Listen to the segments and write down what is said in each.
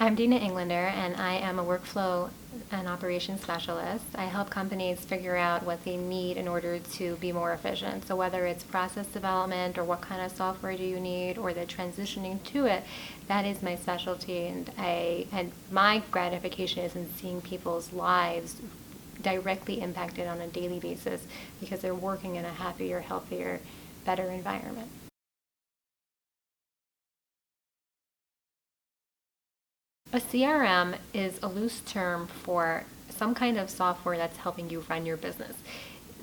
I'm Deena Englander, and I am a workflow and operations specialist. I help companies figure out what they need in order to be more efficient. So whether it's process development or what kind of software do you need or the transitioning to it, that is my specialty. And my gratification is in seeing people's lives directly impacted on a daily basis because they're working in a happier, healthier, better environment. A CRM is a loose term for some kind of software that's helping you run your business.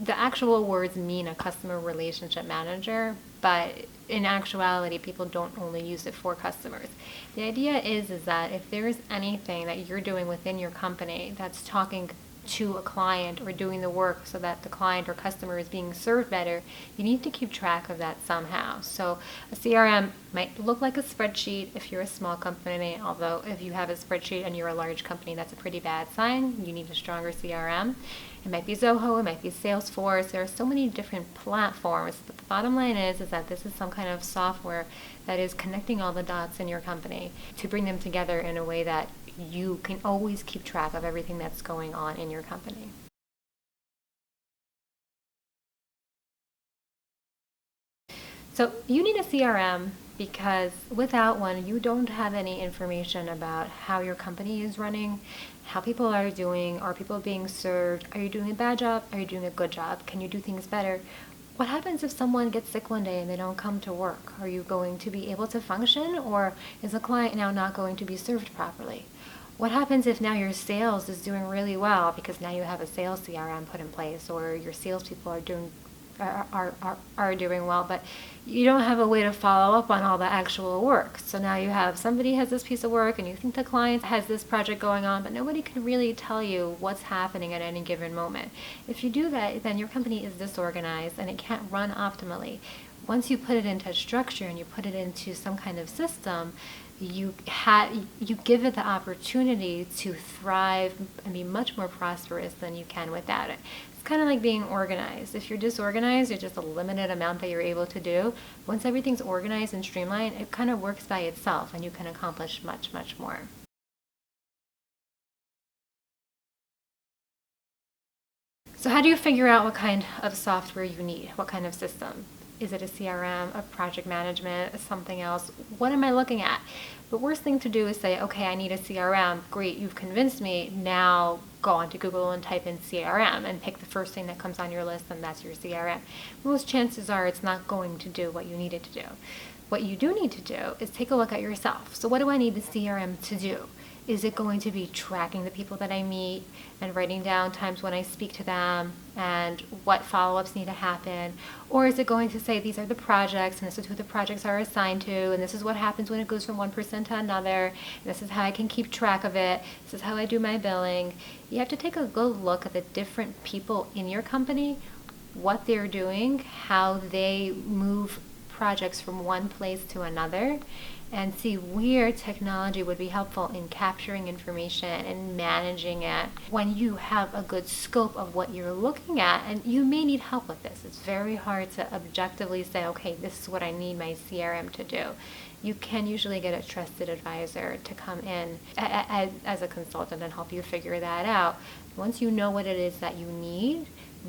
The actual words mean a customer relationship manager, but in actuality, people don't only use it for customers. The idea is that if there's anything that you're doing within your company that's talking to a client or doing the work so that the client or customer is being served better, you need to keep track of that somehow. So a CRM might look like a spreadsheet if you're a small company, although if you have a spreadsheet and you're a large company, that's a pretty bad sign. You need a stronger CRM. It might be Zoho, it might be Salesforce. There are so many different platforms, but the bottom line is that this is some kind of software that is connecting all the dots in your company to bring them together in a way that you can always keep track of everything that's going on in your company. So you need a CRM because without one, you don't have any information about how your company is running, how people are doing, are people being served, are you doing a bad job, are you doing a good job, can you do things better? What happens if someone gets sick one day and they don't come to work? Are you going to be able to function, or is the client now not going to be served properly? What happens if now your sales is doing really well because now you have a sales CRM put in place, or your salespeople are doing well, but you don't have a way to follow up on all the actual work. So now you have somebody has this piece of work and you think the client has this project going on, but nobody can really tell you what's happening at any given moment. If you do that, then your company is disorganized and it can't run optimally. Once you put it into structure and you put it into some kind of system, you give it the opportunity to thrive and be much more prosperous than you can without it. It's kind of like being organized. If you're disorganized, there's just a limited amount that you're able to do. Once everything's organized and streamlined, it kind of works by itself and you can accomplish much, much more. So how do you figure out what kind of software you need? What kind of system? Is it a CRM, a project management, something else? What am I looking at? The worst thing to do is say, okay, I need a CRM. Great, you've convinced me. Now go onto Google and type in CRM and pick the first thing that comes on your list, and that's your CRM. Most chances are it's not going to do what you need it to do. What you do need to do is take a look at yourself. So what do I need the CRM to do? Is it going to be tracking the people that I meet and writing down times when I speak to them and what follow-ups need to happen? Or is it going to say these are the projects and this is who the projects are assigned to and this is what happens when it goes from one person to another and this is how I can keep track of it, this is how I do my billing? You have to take a good look at the different people in your company, what they're doing, how they move projects from one place to another, and see where technology would be helpful in capturing information and managing it when you have a good scope of what you're looking at. And you may need help with this. It's very hard to objectively say, okay, this is what I need my CRM to do. You can usually get a trusted advisor to come in as a consultant and help you figure that out. Once you know what it is that you need,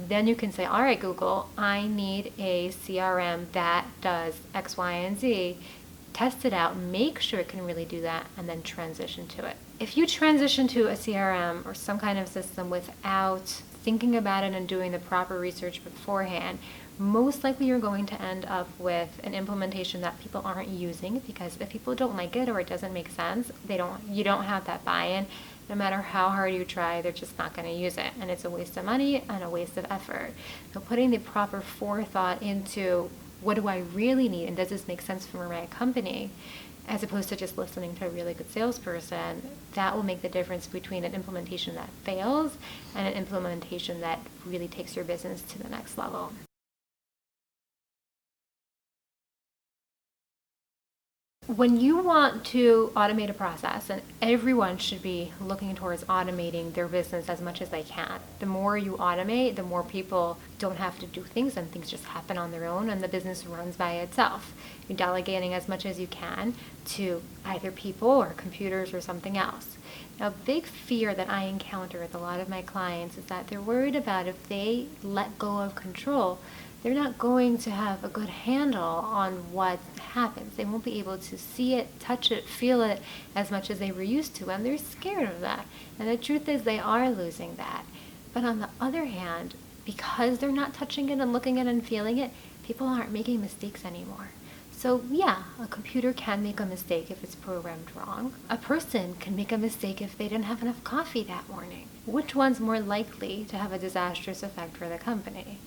then you can say, all right, Google, I need a CRM that does X, Y, and Z. Test it out, make sure it can really do that, and then transition to it. If you transition to a CRM or some kind of system without thinking about it and doing the proper research beforehand, most likely you're going to end up with an implementation that people aren't using, because if people don't like it or it doesn't make sense, you don't have that buy-in. No matter how hard you try, they're just not going to use it, and it's a waste of money and a waste of effort. So putting the proper forethought into what do I really need, and does this make sense for my company, as opposed to just listening to a really good salesperson, that will make the difference between an implementation that fails and an implementation that really takes your business to the next level. When you want to automate a process, and everyone should be looking towards automating their business as much as they can. The more you automate, the more people don't have to do things and things just happen on their own and the business runs by itself. You're delegating as much as you can to either people or computers or something else. Now, a big fear that I encounter with a lot of my clients is that they're worried about if they let go of control, they're not going to have a good handle on what happens. They won't be able to see it, touch it, feel it as much as they were used to, and they're scared of that. And the truth is they are losing that. But on the other hand, because they're not touching it and looking at it and feeling it, people aren't making mistakes anymore. So yeah, a computer can make a mistake if it's programmed wrong. A person can make a mistake if they didn't have enough coffee that morning. Which one's more likely to have a disastrous effect for the company?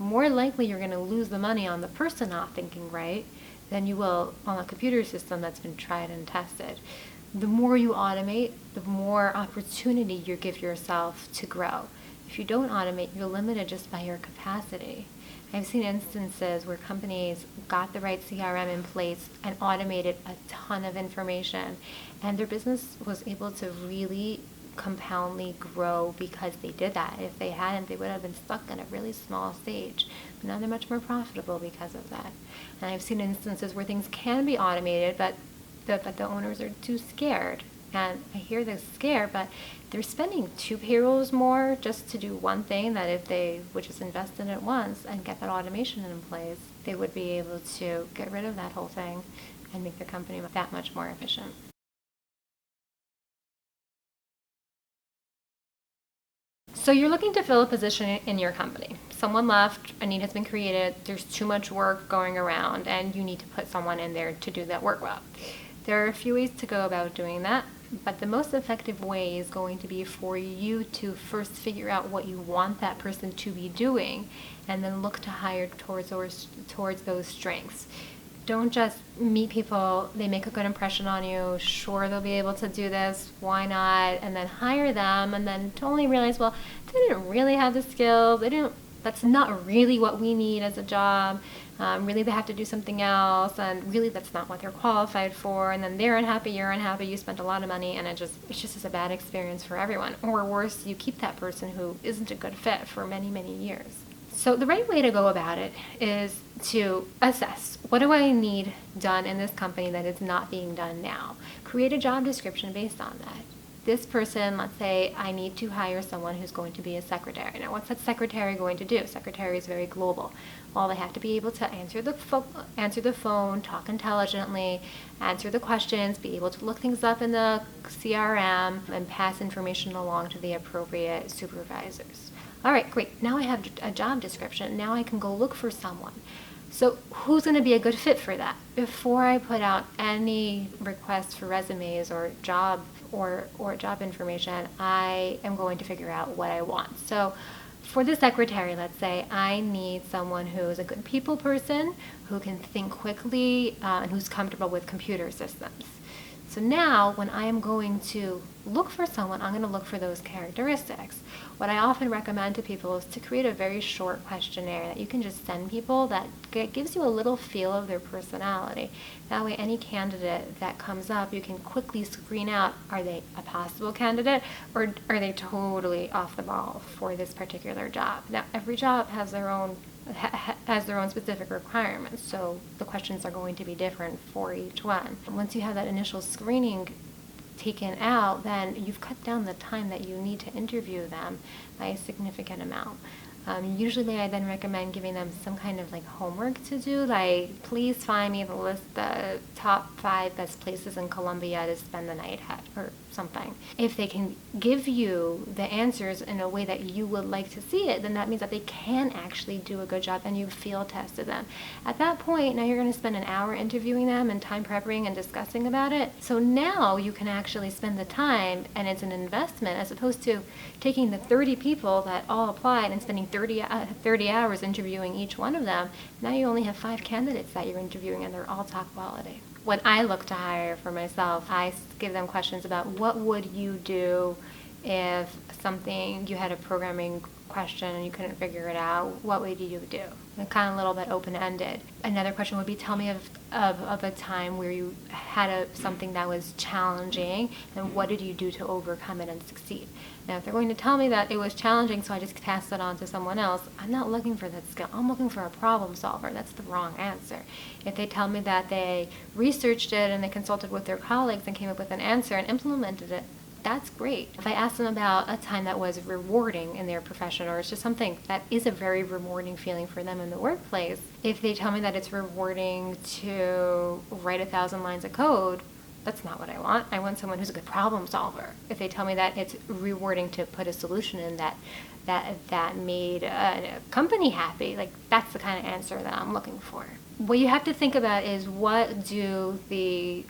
More likely you're going to lose the money on the person not thinking right than you will on a computer system that's been tried and tested. The more you automate, the more opportunity you give yourself to grow. If you don't automate, you're limited just by your capacity. I've seen instances where companies got the right CRM in place and automated a ton of information, and their business was able to really compoundly grow because they did that. If they hadn't, they would have been stuck in a really small stage. But now they're much more profitable because of that. And I've seen instances where things can be automated, but the owners are too scared. And I hear they're scared, but they're spending 2 payrolls more just to do one thing that if they would just invest in it once and get that automation in place, they would be able to get rid of that whole thing and make their company that much more efficient. So you're looking to fill a position in your company. Someone left, a need has been created, there's too much work going around, and you need to put someone in there to do that work well. There are a few ways to go about doing that, but the most effective way is going to be for you to first figure out what you want that person to be doing, and then look to hire towards those strengths. Don't just meet people, they make a good impression on you, sure they'll be able to do this, why not, and then hire them, and then totally realize, well, they didn't really have the skills, that's not really what we need as a job, really they have to do something else, and really that's not what they're qualified for, and then they're unhappy, you're unhappy, you spent a lot of money, and it's just a bad experience for everyone. Or worse, you keep that person who isn't a good fit for many, many years. So the right way to go about it is to assess, what do I need done in this company that is not being done now? Create a job description based on that. This person, let's say I need to hire someone who's going to be a secretary. Now, what's that secretary going to do? Secretary is very global. Well, they have to be able to answer the phone, talk intelligently, answer the questions, be able to look things up in the CRM, and pass information along to the appropriate supervisors. All right, great. Now I have a job description. Now I can go look for someone. So who's going to be a good fit for that? Before I put out any requests for resumes or job information, I am going to figure out what I want. So for the secretary, let's say I need someone who is a good people person, who can think quickly, and who's comfortable with computer systems. So now when I am going to look for someone, I'm going to look for those characteristics. What I often recommend to people is to create a very short questionnaire that you can just send people that gives you a little feel of their personality. That way any candidate that comes up, you can quickly screen out, are they a possible candidate or are they totally off the ball for this particular job? Now every job has their own specific requirements, so the questions are going to be different for each one. Once you have that initial screening taken out, then you've cut down the time that you need to interview them by a significant amount. Usually I then recommend giving them some kind of like homework to do, like please find me the top 5 best places in Colombia to spend the night at, or something. If they can give you the answers in a way that you would like to see it, then that means that they can actually do a good job and you field tested them. At that point, now you're going to spend an hour interviewing them and time prepping and discussing about it. So now you can actually spend the time, and it's an investment, as opposed to taking the 30 people that all applied and spending 30 hours interviewing each one of them. Now you only have 5 candidates that you're interviewing and they're all top quality. When I look to hire for myself, I give them questions about what would you do if you had a programming question and you couldn't figure it out, what would you do? kind of a little bit open-ended. Another question would be, tell me of a time where you had something that was challenging, and what did you do to overcome it and succeed? Now, if they're going to tell me that it was challenging, so I just passed it on to someone else, I'm not looking for that skill. I'm looking for a problem solver. That's the wrong answer. If they tell me that they researched it and they consulted with their colleagues and came up with an answer and implemented it, that's great. If I ask them about a time that was rewarding in their profession, or it's just something that is a very rewarding feeling for them in the workplace, if they tell me that it's rewarding to write 1,000 lines of code, that's not what I want. I want someone who's a good problem solver. If they tell me that it's rewarding to put a solution in that made a company happy, like, that's the kind of answer that I'm looking for. What you have to think about is, what do the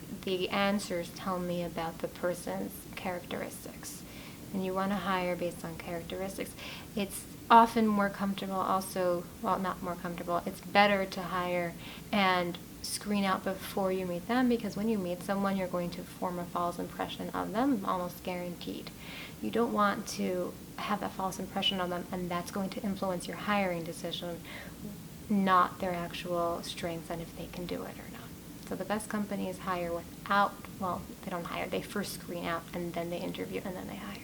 answers tell me about the person's characteristics? And you want to hire based on characteristics. It's often more comfortable also, well, not more comfortable, it's better to hire and screen out before you meet them, because when you meet someone, you're going to form a false impression of them, almost guaranteed. You don't want to have that false impression of them, and that's going to influence your hiring decision, not their actual strengths and if they can do it or not. So the best companies hire without, well, they don't hire, they first screen out, and then they interview, and then they hire.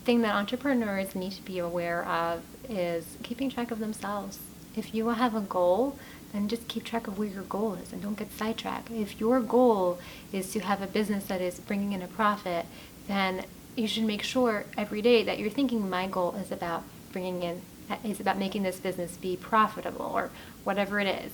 Thing that entrepreneurs need to be aware of is keeping track of themselves. If you have a goal, then just keep track of where your goal is and don't get sidetracked. If your goal is to have a business that is bringing in a profit, then you should make sure every day that you're thinking, my goal is about making this business be profitable, or whatever it is.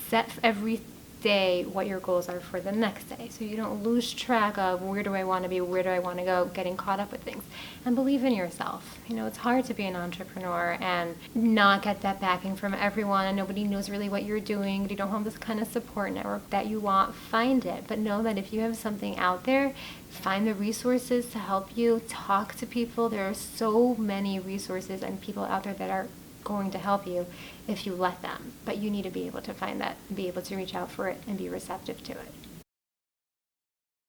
Set every day what your goals are for the next day, so you don't lose track of where do I want to be, where do I want to go, getting caught up with things. And believe in yourself. It's hard to be an entrepreneur and not get that backing from everyone, and nobody knows really what you're doing. You don't have this kind of support network that you want. Find it, but know that if you have something out there, find the resources to help you. Talk to people. There are so many resources and people out there that are going to help you if you let them, but you need to be able to find that, be able to reach out for it and be receptive to it.